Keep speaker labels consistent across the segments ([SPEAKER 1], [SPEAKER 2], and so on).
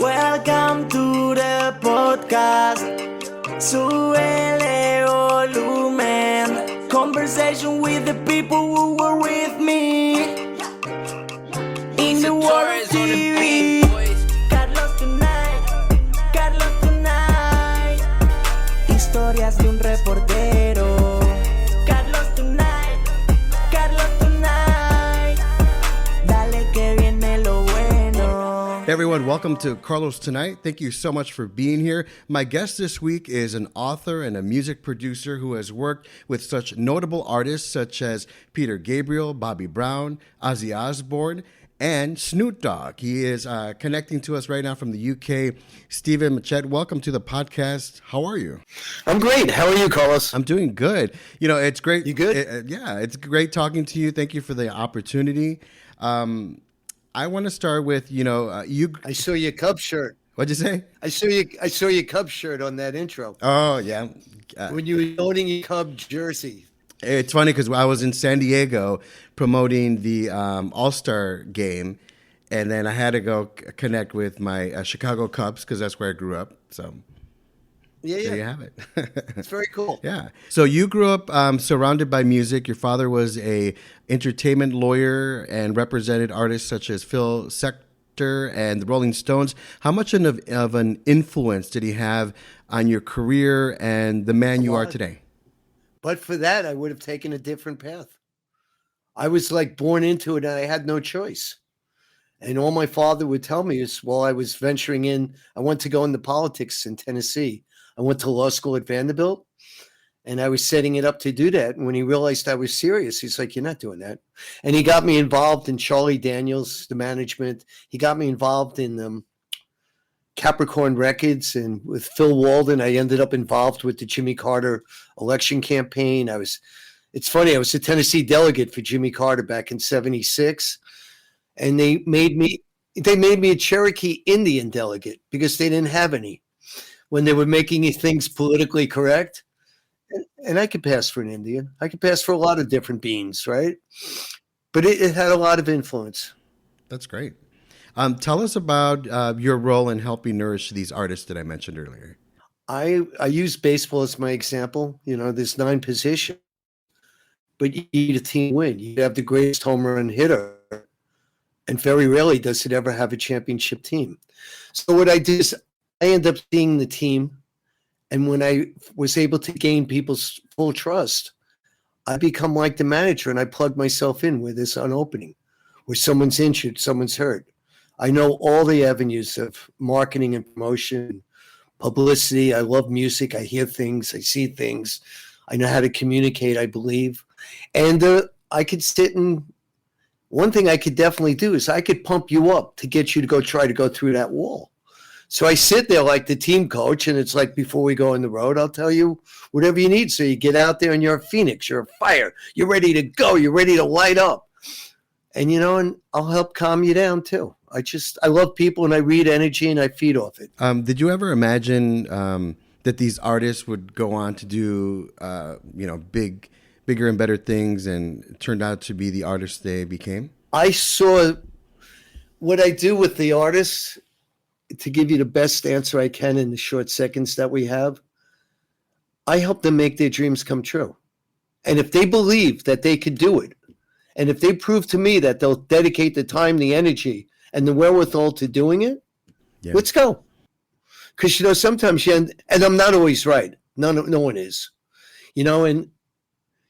[SPEAKER 1] Welcome to the podcast. Súbele volumen. Conversation with the people who were with me in the world TV. Carlos tonight. Historias de un reportero. Carlos tonight. Dale que viene lo bueno.
[SPEAKER 2] Hey everyone, welcome to Carlos Tonight. Thank you so much for being here. My guest this week is an author and a music producer who has worked with such notable artists such as Peter Gabriel, Bobby Brown, Ozzy Osbourne, and Snoop Dogg. He is connecting to us right now from the UK. Steven Machat, welcome to the podcast. How are you?
[SPEAKER 3] I'm great. How are you, Carlos?
[SPEAKER 2] I'm doing good. You know, it's great.
[SPEAKER 3] You good?
[SPEAKER 2] Yeah, it's great talking to you. Thank you for the opportunity. I want to start with, you.
[SPEAKER 3] I saw your Cubs shirt.
[SPEAKER 2] What'd you say?
[SPEAKER 3] I saw your Cubs shirt on that intro.
[SPEAKER 2] Oh, yeah.
[SPEAKER 3] When you were owning your Cubs jersey.
[SPEAKER 2] It's funny because I was in San Diego promoting the All-Star game, and then I had to go connect with my Chicago Cubs because that's where I grew up. So there you have it.
[SPEAKER 3] It's very cool.
[SPEAKER 2] Yeah. So you grew up surrounded by music. Your father was a entertainment lawyer and represented artists such as Phil Spector and the Rolling Stones. How much of an influence did he have on your career and the man you are today?
[SPEAKER 3] But for that, I would have taken a different path. I was like born into it and I had no choice. And all my father would tell me is while I was venturing in, I went to go into politics in Tennessee. I went to law school at Vanderbilt and I was setting it up to do that. And when he realized I was serious, he's like, you're not doing that. And he got me involved in Charlie Daniels, the management. He got me involved in Capricorn Records, and with Phil Walden, I ended up involved with the Jimmy Carter election campaign. It's funny, I was a Tennessee delegate for Jimmy Carter back in '76, and they made me a Cherokee Indian delegate because they didn't have any when they were making things politically correct. And I could pass for an Indian. I could pass for a lot of different beans, right? But it had a lot of influence.
[SPEAKER 2] That's great. Tell us about your role in helping nourish these artists that I mentioned earlier.
[SPEAKER 3] I use baseball as my example. You know, there's 9 positions, but you need a team win. You have the greatest home run hitter, and very rarely does it ever have a championship team. So what I did is I end up seeing the team, and when I was able to gain people's full trust, I become like the manager, and I plug myself in where there's an opening, where someone's injured, someone's hurt. I know all the avenues of marketing and promotion, publicity. I love music. I hear things. I see things. I know how to communicate, I believe. And I could sit and one thing I could definitely do is I could pump you up to get you to try to go through that wall. So I sit there like the team coach, and it's like, before we go on the road, I'll tell you whatever you need. So you get out there and you're a phoenix, you're a fire, you're ready to go, you're ready to light up. And, and I'll help calm you down too. I love people and I read energy and I feed off it.
[SPEAKER 2] Did you ever imagine that these artists would go on to do, bigger and better things and turned out to be the artists they became?
[SPEAKER 3] I saw what I do with the artists, to give you the best answer I can in the short seconds that we have. I help them make their dreams come true. And if they believe that they could do it, and if they prove to me that they'll dedicate the time, the energy, and the wherewithal to doing it, let's go. Because, sometimes and I'm not always right. No one is. And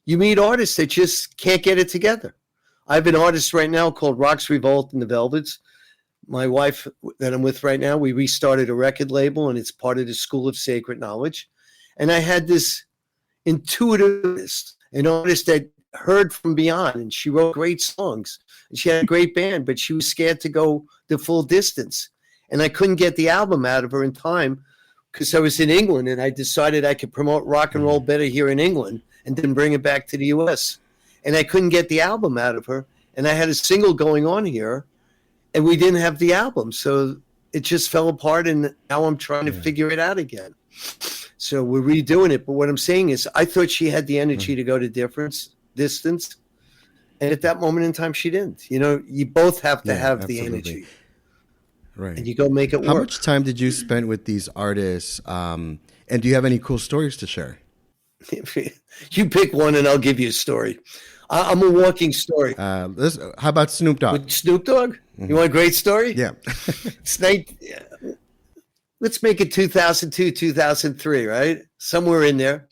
[SPEAKER 3] you meet artists that just can't get it together. I have an artist right now called Rock's Revolt and the Velvets. My wife that I'm with right now, we restarted a record label, and it's part of the School of Sacred Knowledge. And I had this intuitivist, an artist that heard from beyond, and she wrote great songs, and she had a great band, but she was scared to go the full distance. And I couldn't get the album out of her in time because I was in England, and I decided I could promote rock and roll better here in England and then bring it back to the US. And I couldn't get the album out of her, and I had a single going on here, and we didn't have the album. So it just fell apart, and now I'm trying to figure it out again. So we're redoing it. But what I'm saying is I thought she had the energy to go to distance. And at that moment in time, she didn't. You both have to have the energy.
[SPEAKER 2] Right.
[SPEAKER 3] and you go make it
[SPEAKER 2] How
[SPEAKER 3] work.
[SPEAKER 2] much time did you spend with these artists? And do you have any cool stories to share?
[SPEAKER 3] You pick one and I'll give you a story. I'm a walking story.
[SPEAKER 2] How about Snoop Dogg?
[SPEAKER 3] With Snoop Dogg? You want a great story?
[SPEAKER 2] Yeah.
[SPEAKER 3] It's let's make it 2002, 2003, right? Somewhere in there.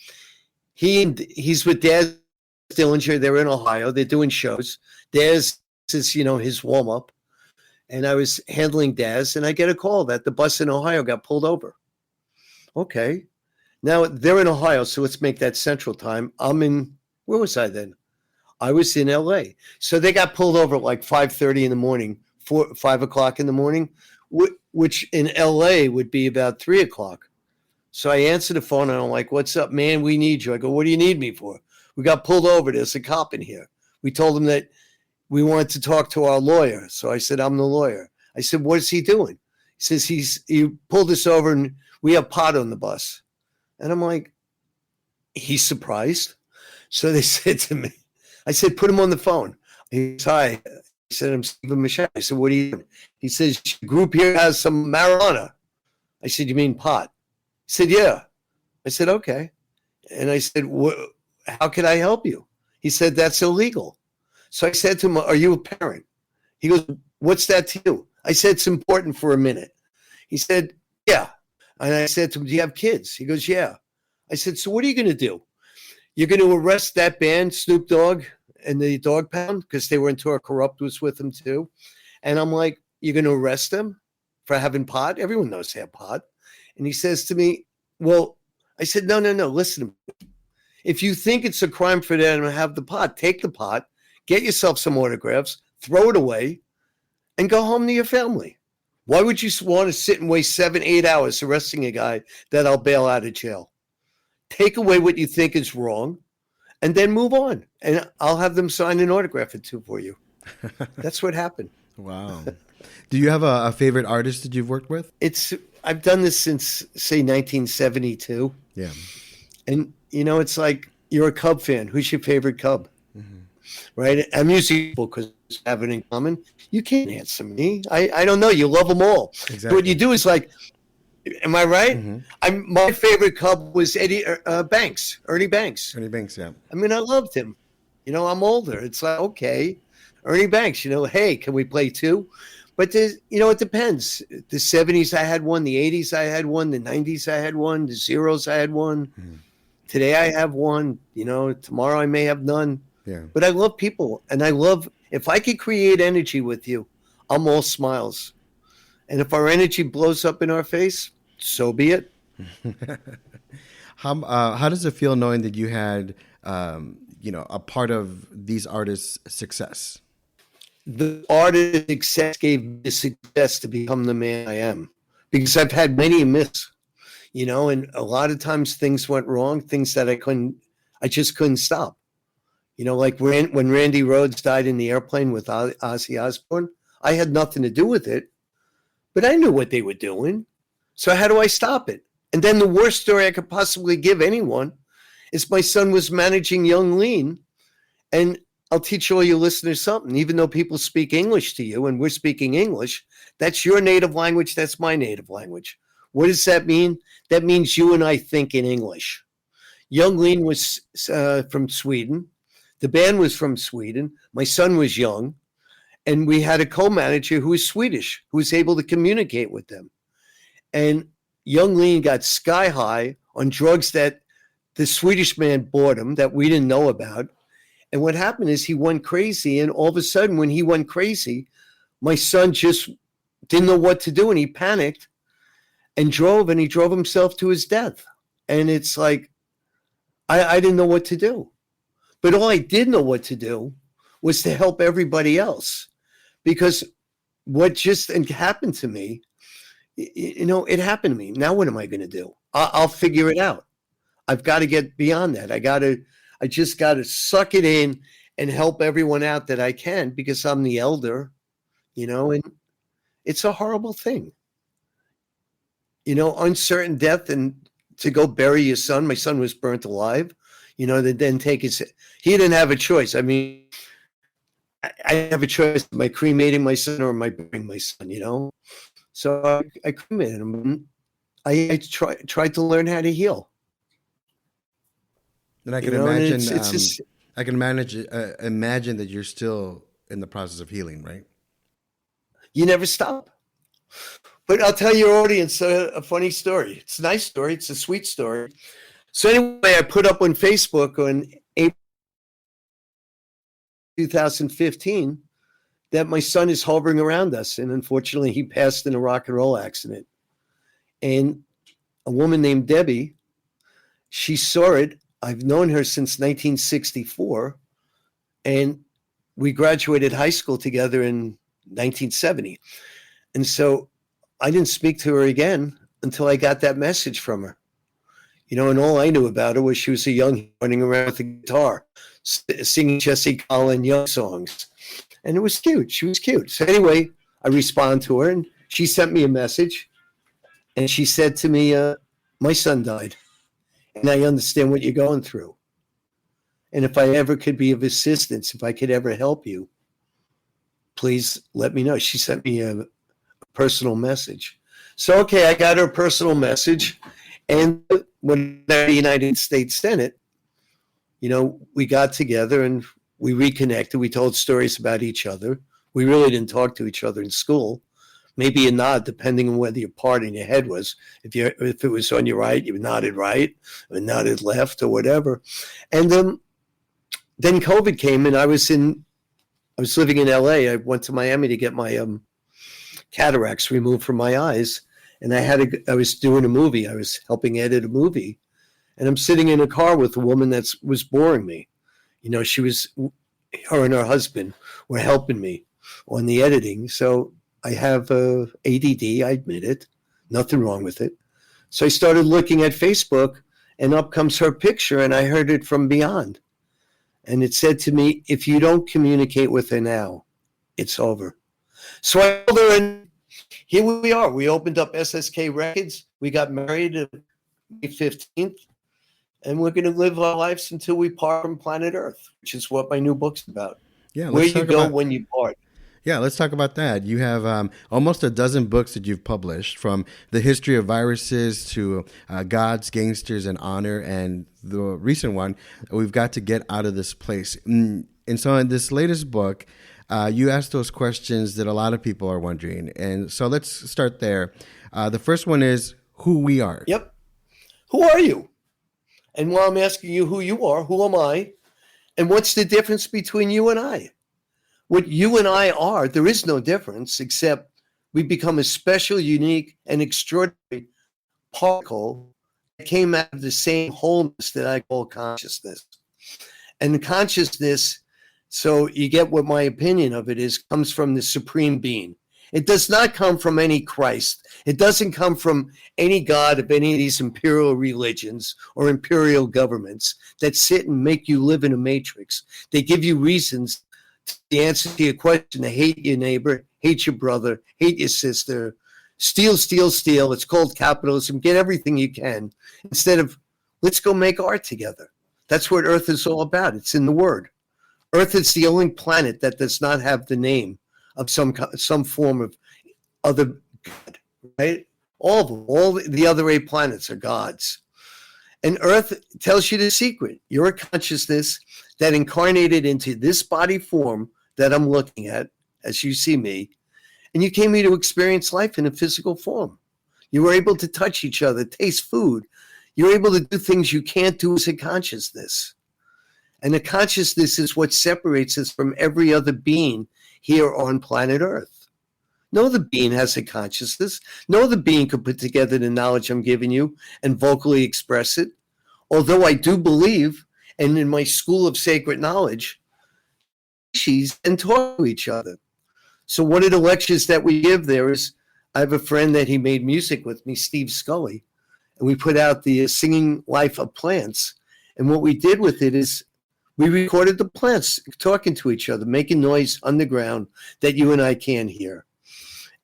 [SPEAKER 3] He's with Daz Dillinger. They're in Ohio. They're doing shows. Daz is, his warm-up. And I was handling Daz, and I get a call that the bus in Ohio got pulled over. Okay. Now, they're in Ohio, so let's make that Central Time. Where was I then? I was in L.A. So they got pulled over at like 5:30 in the morning, 5 o'clock in the morning, which in L.A. would be about 3 o'clock. So I answered the phone, and I'm like, what's up, man? We need you. I go, what do you need me for? We got pulled over. There's a cop in here. We told him that we wanted to talk to our lawyer. So I said, I'm the lawyer. I said, what is he doing? He says, he pulled us over, and we have pot on the bus. And I'm like, he's surprised. So they said to me, I said, put him on the phone. He said, hi. He said, I'm Steven Machat. I said, what are you doing? He says, your group here has some marijuana. I said, you mean pot? He said, yeah. I said, okay. And I said, how can I help you? He said, that's illegal. So I said to him, are you a parent? He goes, what's that to you? I said, it's important for a minute. He said, yeah. And I said to him, do you have kids? He goes, yeah. I said, so what are you going to do? You're going to arrest that band, Snoop Dogg and the Dog Pound, because they were in Tour Corrupt was with them too. And I'm like, you're going to arrest them for having pot? Everyone knows they have pot. And he says to me, well, I said, no, listen to me. If you think it's a crime for them to have the pot, take the pot, get yourself some autographs, throw it away, and go home to your family. Why would you want to sit and waste 7-8 hours arresting a guy that I'll bail out of jail? Take away what you think is wrong, and then move on. And I'll have them sign an autograph or two for you. That's what happened.
[SPEAKER 2] Wow. Do you have a favorite artist that you've worked with?
[SPEAKER 3] I've done this since, say, 1972.
[SPEAKER 2] Yeah.
[SPEAKER 3] And, it's like you're a Cub fan. Who's your favorite Cub? Right? I'm usually because we have it in common. You can't answer me. I don't know. You love them all.
[SPEAKER 2] Exactly.
[SPEAKER 3] But what you do is like, am I right? My favorite Cub was Ernie Banks. Ernie Banks,
[SPEAKER 2] yeah.
[SPEAKER 3] I mean, I loved him. I'm older. It's like, okay, Ernie Banks, hey, can we play two? But, it depends. The 70s I had one. The 80s I had one. The 90s I had one. The zeros I had one. Today I have one. Tomorrow I may have none.
[SPEAKER 2] Yeah.
[SPEAKER 3] But I love people, and if I could create energy with you, I'm all smiles. And if our energy blows up in our face, so be it.
[SPEAKER 2] How does it feel knowing that you had, a part of these artists' success?
[SPEAKER 3] The artist's success gave me the success to become the man I am, because I've had many miss, and a lot of times things went wrong, things that I just couldn't stop. Like when Randy Rhoads died in the airplane with Ozzy Osbourne, I had nothing to do with it, but I knew what they were doing. So how do I stop it? And then the worst story I could possibly give anyone is my son was managing Young Lean. And I'll teach all your listeners something. Even though people speak English to you and we're speaking English, that's your native language. That's my native language. What does that mean? That means you and I think in English. Young Lean was from Sweden. The band was from Sweden. My son was young. And we had a co-manager who was Swedish, who was able to communicate with them. And Young Lean got sky high on drugs that the Swedish man bought him that we didn't know about. And what happened is he went crazy. And all of a sudden, when he went crazy, my son just didn't know what to do. And he panicked and he drove himself to his death. And it's like, I didn't know what to do. But all I did know what to do was to help everybody else, because what just happened to me, it happened to me. Now what am I going to do? I'll figure it out. I've got to get beyond that. I just got to suck it in and help everyone out that I can, because I'm the elder, and it's a horrible thing. Uncertain death, and to go bury your son. My son was burnt alive. They then take he didn't have a choice. I mean, I have a choice. Am I cremating my son or am I burying my son, So I cremated him. I tried to learn how to heal.
[SPEAKER 2] And I can
[SPEAKER 3] You know, and
[SPEAKER 2] imagine,
[SPEAKER 3] it's just,
[SPEAKER 2] I can imagine that you're still in the process of healing, right?
[SPEAKER 3] you never stop. But I'll tell your audience a funny story. It's a nice story. It's a sweet story. So anyway, I put up on Facebook on April 2015 that my son is hovering around us. And unfortunately, he passed in a rock and roll accident. And a woman named Debbie, she saw it. I've known her since 1964. And we graduated high school together in 1970. And so I didn't speak to her again until I got that message from her. You know, and all I knew about her was she was a young running around with a guitar, singing Jesse Collin Young songs. And it was cute. She was cute. So anyway, I respond to her, and she sent me a message. And she said to me, my son died, and I understand what you're going through. And if I ever could be of assistance, if I could ever help you, please let me know. She sent me a personal message. So, okay, I got her personal message. And when the United States Senate, you know, we got together and we reconnected. We told stories about each other. We really didn't talk to each other in school. Maybe a nod, depending on whether your part in your head was. If it was on your right, you nodded right, or nodded left, or whatever. And then COVID came, and I was living in LA. I went to Miami to get my cataracts removed from my eyes, and I was doing a movie. I was helping edit a movie, and I'm sitting in a car with a woman that was boring me. You know, her and her husband were helping me on the editing. So I have ADD, I admit it, nothing wrong with it. So I started looking at Facebook, and up comes her picture, and I heard it from beyond. And it said to me, if you don't communicate with her now, it's over. So I told her, and here we are. We opened up SSK Records. We got married on May 15th. And we're going to live our lives until we part from planet Earth, which is what my new book's about.
[SPEAKER 2] Yeah,
[SPEAKER 3] Where you go when you part.
[SPEAKER 2] Yeah, let's talk about that. You have almost a dozen books that you've published, from the history of viruses to Gods, Gangsters, and Honor, and the recent one, We've Got to Get Out of This Place. And so in this latest book, you ask those questions that a lot of people are wondering. And so let's start there. The first one is who we are.
[SPEAKER 3] Yep. Who are you? And while I'm asking you who you are, who am I? And what's the difference between you and I? What you and I are, there is no difference, except we become a special, unique, and extraordinary particle that came out of the same wholeness that I call consciousness. And the consciousness, so you get what my opinion of it is, comes from the Supreme Being. It does not come from any Christ. It doesn't come from any God of any of these imperial religions or imperial governments that sit and make you live in a matrix. They give you reasons, the answer to your question, to hate your neighbor, hate your brother, hate your sister, steal, steal, steal. It's called capitalism. Get everything you can, instead of let's go make art together. That's what Earth is all about. It's in the word. Earth is the only planet that does not have the name of some form of other god, right? All of them, all the other 8 planets are gods. And Earth tells you the secret. You're a consciousness that incarnated into this body form that I'm looking at as you see me. And you came here to experience life in a physical form. You were able to touch each other, taste food. You're able to do things you can't do as a consciousness. And the consciousness is what separates us from every other being here on planet Earth. No other being has a consciousness. No other being could put together the knowledge I'm giving you and vocally express it. Although I do believe, and in my school of sacred knowledge, species and talk to each other. So one of the lectures that we give there is, I have a friend that he made music with me, Steve Scully, and we put out the Singing Life of Plants. And what we did with it is we recorded the plants talking to each other, making noise underground that you and I can't hear.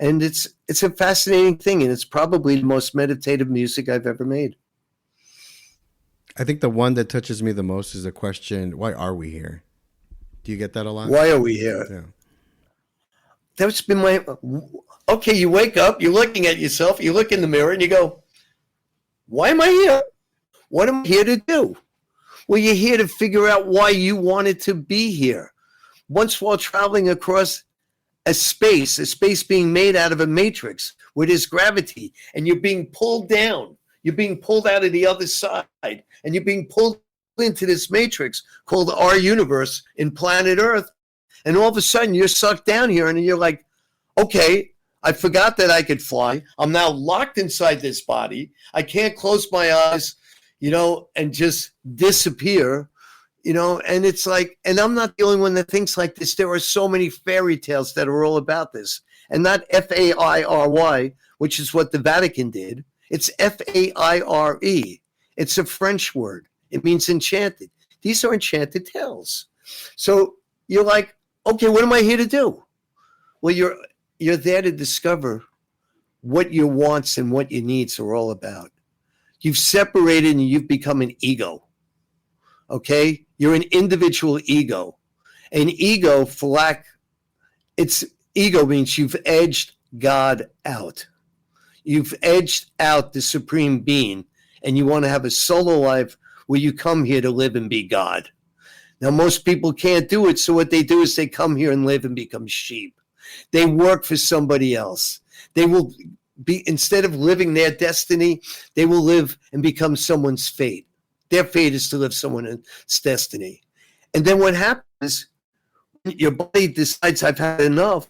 [SPEAKER 3] And it's a fascinating thing, and it's probably the most meditative music I've ever made.
[SPEAKER 2] I think the one that touches me the most is the question, why are we here? Do you get that a lot?
[SPEAKER 3] Why are we here?
[SPEAKER 2] Yeah.
[SPEAKER 3] That's been my, okay, you wake up, you're looking at yourself, you look in the mirror and you go, why am I here? What am I here to do? Well, you're here to figure out why you wanted to be here. Once while traveling across a space being made out of a matrix where there's gravity, and you're being pulled down. You're being pulled out of the other side, and you're being pulled into this matrix called our universe in planet Earth. And all of a sudden you're sucked down here and you're like, okay, I forgot that I could fly. I'm now locked inside this body. I can't close my eyes, and just disappear, and it's like, and I'm not the only one that thinks like this. There are so many fairy tales that are all about this, and not Fairy, which is what the Vatican did. It's Faire. It's a French word. It means enchanted. These are enchanted tales. So you're like, okay, what am I here to do? Well, you're there to discover what your wants and what your needs are all about. You've separated and you've become an ego. Okay? You're an individual ego. An ego, ego means you've edged God out. You've edged out the supreme being, and you want to have a solo life where you come here to live and be God. Now, most people can't do it, so what they do is they come here and live and become sheep. They work for somebody else. They will be, instead of living their destiny, they will live and become someone's fate. Their fate is to live someone else's destiny. And then what happens, your body decides I've had enough,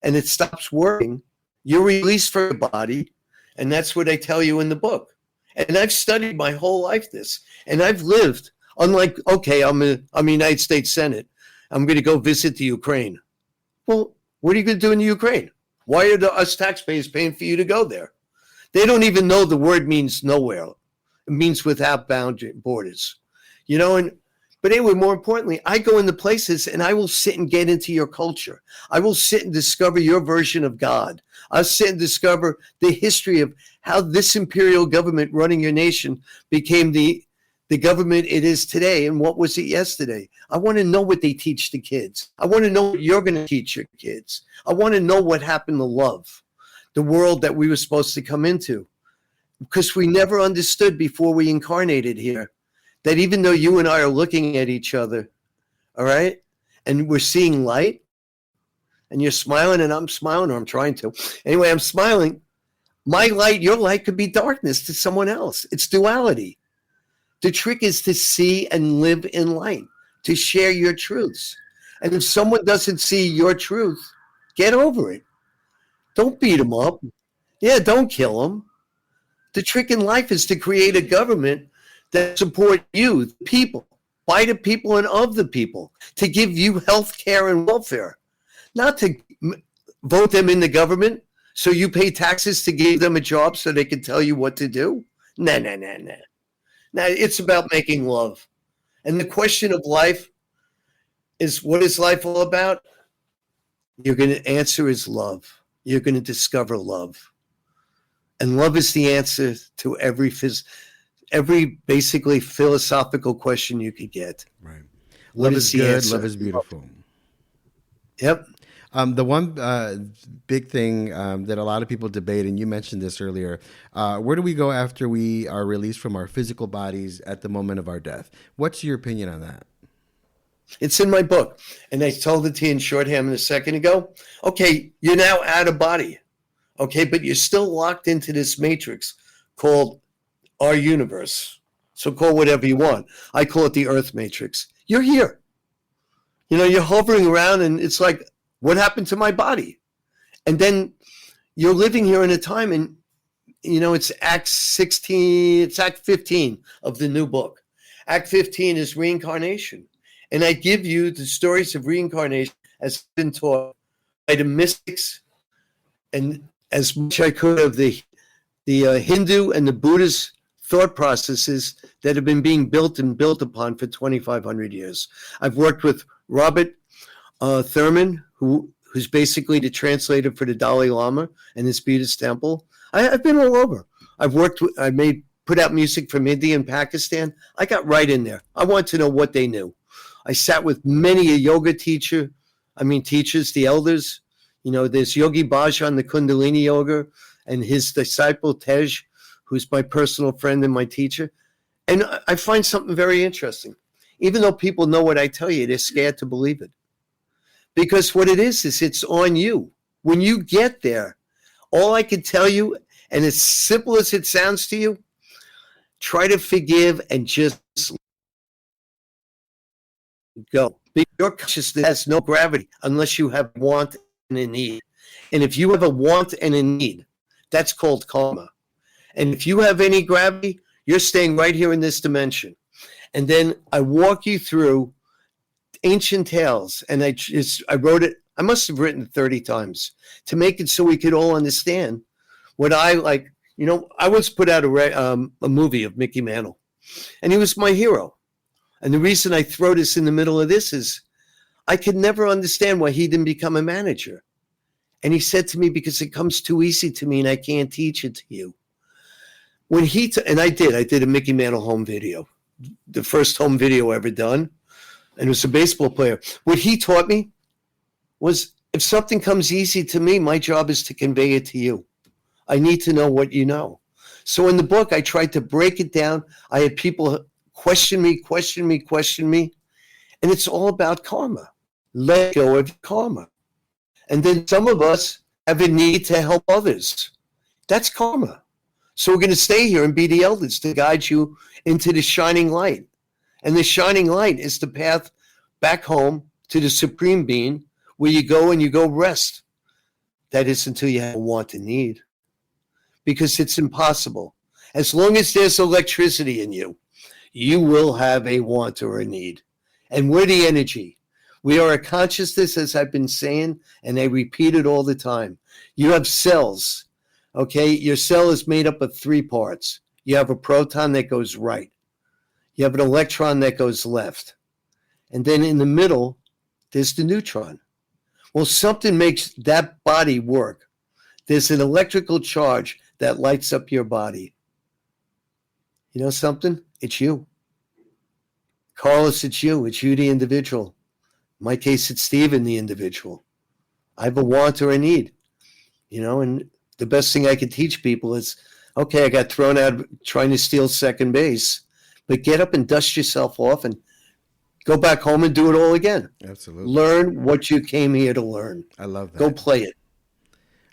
[SPEAKER 3] and it stops working. You're released from your body, and that's what I tell you in the book. And I've studied my whole life this, and I've lived, unlike, okay, I'm a United States Senate. I'm going to go visit the Ukraine. Well, what are you going to do in the Ukraine? Why are us taxpayers paying for you to go there? They don't even know the word means nowhere. It means without borders. But anyway, more importantly, I go into places and I will sit and get into your culture. I will sit and discover your version of God. I'll sit and discover the history of how this imperial government running your nation became the government it is today, and what was it yesterday. I want to know what they teach the kids. I want to know what you're going to teach your kids. I want to know what happened to love, the world that we were supposed to come into, because we never understood before we incarnated here that even though you and I are looking at each other, all right, and we're seeing light, and you're smiling and I'm smiling, or I'm trying to. Anyway, I'm smiling. My light, your light could be darkness to someone else. It's duality. The trick is to see and live in light, to share your truths. And if someone doesn't see your truth, get over it. Don't beat them up. Yeah, don't kill them. The trick in life is to create a government that support you, the people, by the people and of the people, to give you health care and welfare, not to vote them in the government so you pay taxes to give them a job so they can tell you what to do. No. Now, it's about making love. And the question of life is, what is life all about? You're going to answer is love. You're going to discover love. And love is the answer to every basically philosophical question you could get.
[SPEAKER 2] Right. Love is good. Answer? Love is beautiful.
[SPEAKER 3] Yep.
[SPEAKER 2] The one big thing that a lot of people debate, and you mentioned this earlier, where do we go after we are released from our physical bodies at the moment of our death? What's your opinion on that?
[SPEAKER 3] It's in my book, and I told it to you in shorthand a second ago. Okay, you're now out of body, okay, but you're still locked into this matrix called our universe. So call whatever you want. I call it the Earth Matrix. You're here. You're hovering around, and it's like, what happened to my body? And then you're living here in a time, and it's Act 16, it's Act 15 of the new book. Act 15 is reincarnation. And I give you the stories of reincarnation as been taught by the mystics, and as much I could of the Hindu and the Buddhist thought processes that have been being built upon for 2,500 years. I've worked with Robert Thurman, who's basically the translator for the Dalai Lama and his Buddhist temple. I've been all over. Put out music from India and Pakistan. I got right in there. I wanted to know what they knew. I sat with many a yoga teachers, the elders, There's Yogi Bhajan, the Kundalini Yoga, and his disciple Tej, who's my personal friend and my teacher. And I find something very interesting. Even though people know what I tell you, they're scared to believe it. Because what it is it's on you. When you get there, all I can tell you, and as simple as it sounds to you, try to forgive and just go. Your consciousness has no gravity unless you have want and a need. And if you have a want and a need, that's called karma. And if you have any gravity, you're staying right here in this dimension. And then I walk you through ancient tales, and I wrote it. I must have written it 30 times to make it so we could all understand what I like. I once put out a movie of Mickey Mantle, and he was my hero. And the reason I throw this in the middle of this is I could never understand why he didn't become a manager. And he said to me, because it comes too easy to me and I can't teach it to you. When and I did a Mickey Mantle home video, the first home video ever done. And it was a baseball player. What he taught me was, if something comes easy to me, my job is to convey it to you. I need to know what you know. So in the book, I tried to break it down. I had people question me. And it's all about karma. Let go of karma. And then some of us have a need to help others. That's karma. So we're going to stay here and be the elders to guide you into the shining light. And the shining light is the path back home to the Supreme Being, where you go and you go rest. That is until you have a want and need. Because it's impossible. As long as there's electricity in you, you will have a want or a need. And we're the energy. We are a consciousness, as I've been saying, and I repeat it all the time. You have cells, okay? Your cell is made up of 3 parts. You have a proton that goes right. You have an electron that goes left. And then in the middle, there's the neutron. Well, something makes that body work. There's an electrical charge that lights up your body. You know something? It's you. Carlos, it's you. It's you, the individual. In my case, it's Steven, the individual. I have a want or a need, and the best thing I can teach people is, okay, I got thrown out trying to steal second base, but get up and dust yourself off and go back home and do it all again.
[SPEAKER 2] Absolutely.
[SPEAKER 3] Learn what you came here to learn.
[SPEAKER 2] I love that.
[SPEAKER 3] Go play it.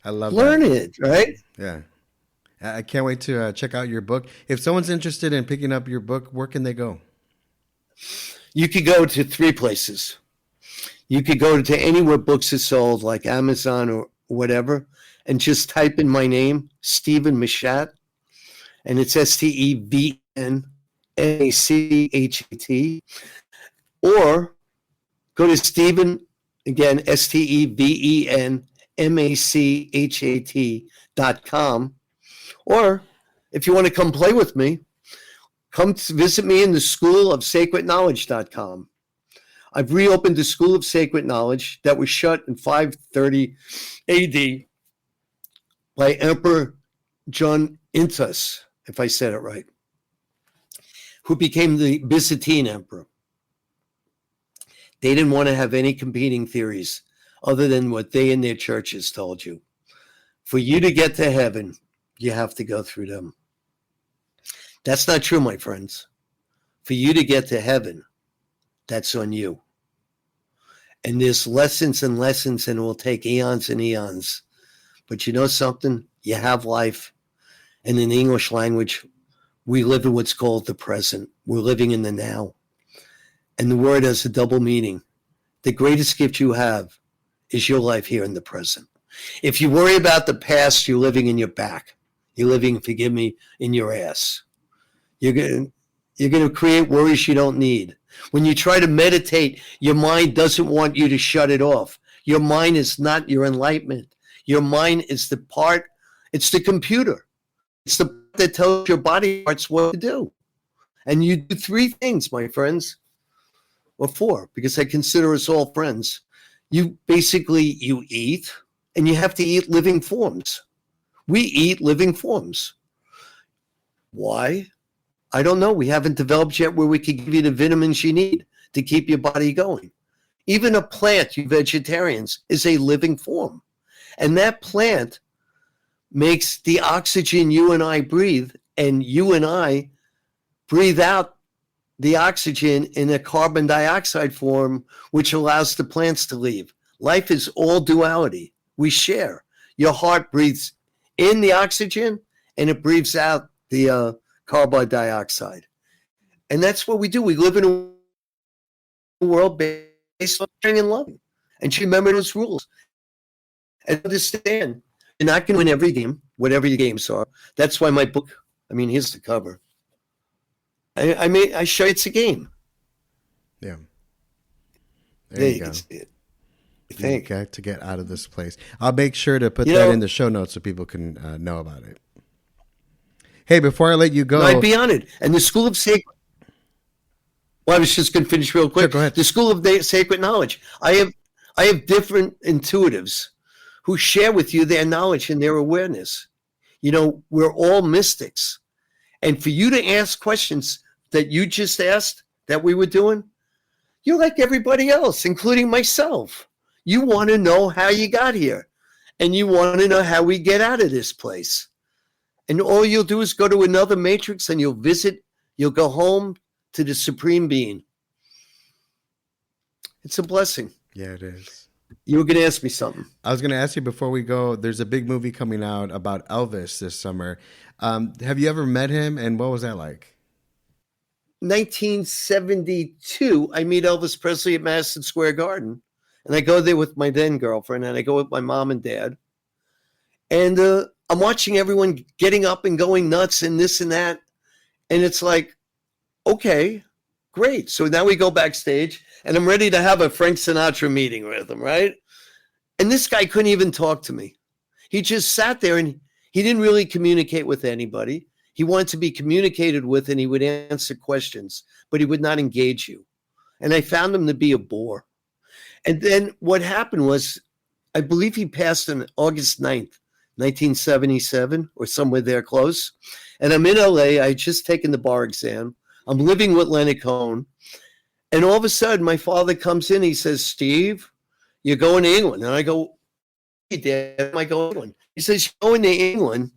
[SPEAKER 2] I love
[SPEAKER 3] Learn
[SPEAKER 2] that.
[SPEAKER 3] it, right?
[SPEAKER 2] Yeah. I can't wait to check out your book. If someone's interested in picking up your book, where can they go?
[SPEAKER 3] You could go to 3 places. You could go to anywhere books are sold, like Amazon or whatever, and just type in my name, Steven Machat, and it's StevenMachat. Or go to Steven, again, StevenMachat.com. Or if you want to come play with me, come visit me in the School of Sacred Knowledge.com. I've reopened the School of Sacred Knowledge that was shut in 530 AD by Emperor John Intus, if I said it right, who became the Byzantine emperor. They didn't want to have any competing theories other than what they and their churches told you. For you to get to heaven, you have to go through them. That's not true, my friends. For you to get to heaven, that's on you. And there's lessons and lessons, and it will take eons and eons. But you know something? You have life. And in the English language, we live in what's called the present. We're living in the now. And the word has a double meaning. The greatest gift you have is your life here in the present. If you worry about the past, you're living in your back. You're living, forgive me, in your ass. You're going to create worries you don't need. When you try to meditate, your mind doesn't want you to shut it off. Your mind is not your enlightenment. Your mind is the part, it's the computer. It's the part that tells your body parts what to do. And you do 3 things, my friends, or 4, because I consider us all friends. You eat, and you have to eat living forms. We eat living forms. Why? I don't know. We haven't developed yet where we can give you the vitamins you need to keep your body going. Even a plant, you vegetarians, is a living form. And that plant makes the oxygen you and I breathe, and you and I breathe out the oxygen in a carbon dioxide form, which allows the plants to leave. Life is all duality. We share. Your heart breathes in the oxygen and it breathes out the carbon dioxide. And that's what we do. We live in a world based on sharing and loving. And you remember those rules. And understand, you're not going to win every game, whatever your games are. That's why my book, here's the cover. I show you it's a game.
[SPEAKER 2] Yeah.
[SPEAKER 3] There you go. Can see it.
[SPEAKER 2] You got to get out of this place. I'll make sure to put that in the show notes so people can know about it. Hey, before I let you go,
[SPEAKER 3] I'd be honored. And the School of Sacred. Well, I was just going to finish real quick.
[SPEAKER 2] Sure, go ahead.
[SPEAKER 3] The School of Sacred Knowledge. I have different intuitives who share with you their knowledge and their awareness. We're all mystics, and for you to ask questions that you just asked that we were doing, you're like everybody else, including myself. You want to know how you got here, and you want to know how we get out of this place. And all you'll do is go to another matrix, and you'll go home to the Supreme Being. It's a blessing.
[SPEAKER 2] Yeah, it is.
[SPEAKER 3] You were going to ask me something.
[SPEAKER 2] I was going to ask you before we go, there's a big movie coming out about Elvis this summer. Have you ever met him, and what was that like?
[SPEAKER 3] 1972, I meet Elvis Presley at Madison Square Garden, and I go there with my then girlfriend, and I go with my mom and dad. And I'm watching everyone getting up and going nuts and this and that. And it's like, okay, great. So now we go backstage, and I'm ready to have a Frank Sinatra meeting with him, right? And this guy couldn't even talk to me. He just sat there, and he didn't really communicate with anybody. He wanted to be communicated with, and he would answer questions, but he would not engage you. And I found him to be a bore. And then what happened was, I believe he passed on August 9th, 1977, or somewhere there close. And I'm in LA. I had just taken the bar exam. I'm living with Leonard Cohen. And all of a sudden, my father comes in. He says, "Steve, you're going to England." And I go, "Hey, Dad, am I going to England?" He says, "You're going to England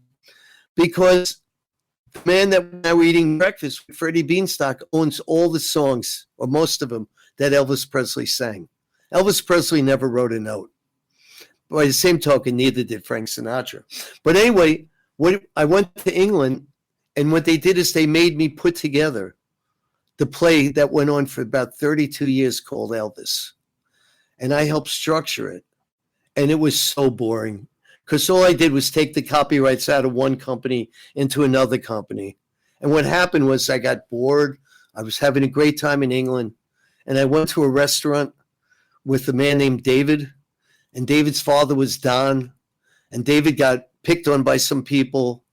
[SPEAKER 3] because the man that we were eating breakfast with, Freddie Beanstalk, owns all the songs, or most of them, that Elvis Presley sang." Elvis Presley never wrote a note. By the same token, neither did Frank Sinatra. But anyway, I went to England, and what they did is they made me put together the play that went on for about 32 years called Elvis. And I helped structure it. And it was so boring because all I did was take the copyrights out of one company into another company. And what happened was I got bored. I was having a great time in England. And I went to a restaurant with a man named David. And David's father was Don. And David got picked on by some people.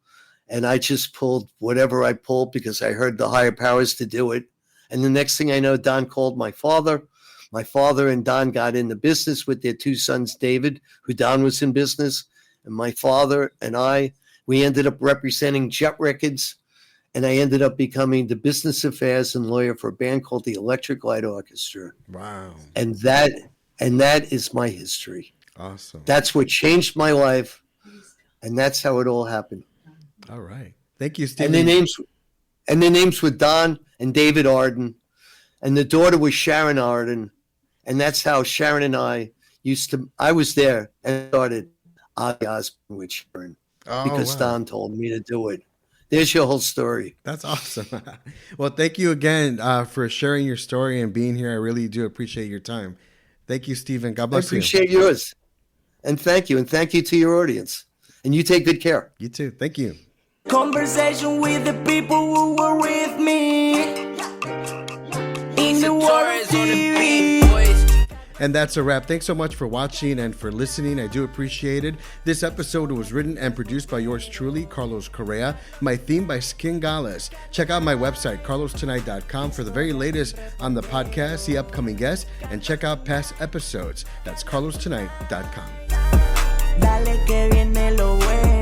[SPEAKER 3] And I just pulled whatever I pulled because I heard the higher powers to do it. And the next thing I know, Don called my father. My father and Don got into business with their two sons, David, who Don was in business. And my father and we ended up representing Jet Records. And I ended up becoming the business affairs and lawyer for a band called the Electric Light Orchestra.
[SPEAKER 2] Wow.
[SPEAKER 3] And that is my history.
[SPEAKER 2] Awesome.
[SPEAKER 3] That's what changed my life. And that's how it all happened.
[SPEAKER 2] All right. Thank you, Steven.
[SPEAKER 3] And their names were Don and David Arden. And the daughter was Sharon Arden. And that's how Sharon and I was there and started Ozzy Osbourne with Sharon. Because
[SPEAKER 2] wow.
[SPEAKER 3] Don told me to do it. There's your whole story.
[SPEAKER 2] That's awesome. Well, thank you again for sharing your story and being here. I really do appreciate your time. Thank you, Steven. God bless you.
[SPEAKER 3] I appreciate yours. And thank you. And thank you to your audience. And you take good care.
[SPEAKER 2] You too. Thank you.
[SPEAKER 1] Conversation with the people who were with me in the World TV.
[SPEAKER 2] And that's a wrap. Thanks so much for watching and for listening. I do appreciate it. This episode was written and produced by yours truly, Carlos Correa. My theme by Sken, Galis. Check out my website, carlostonight.com, for the very latest on the podcast, see upcoming guests, and check out past episodes. That's carlostonight.com.
[SPEAKER 1] Dale que viene lo bueno.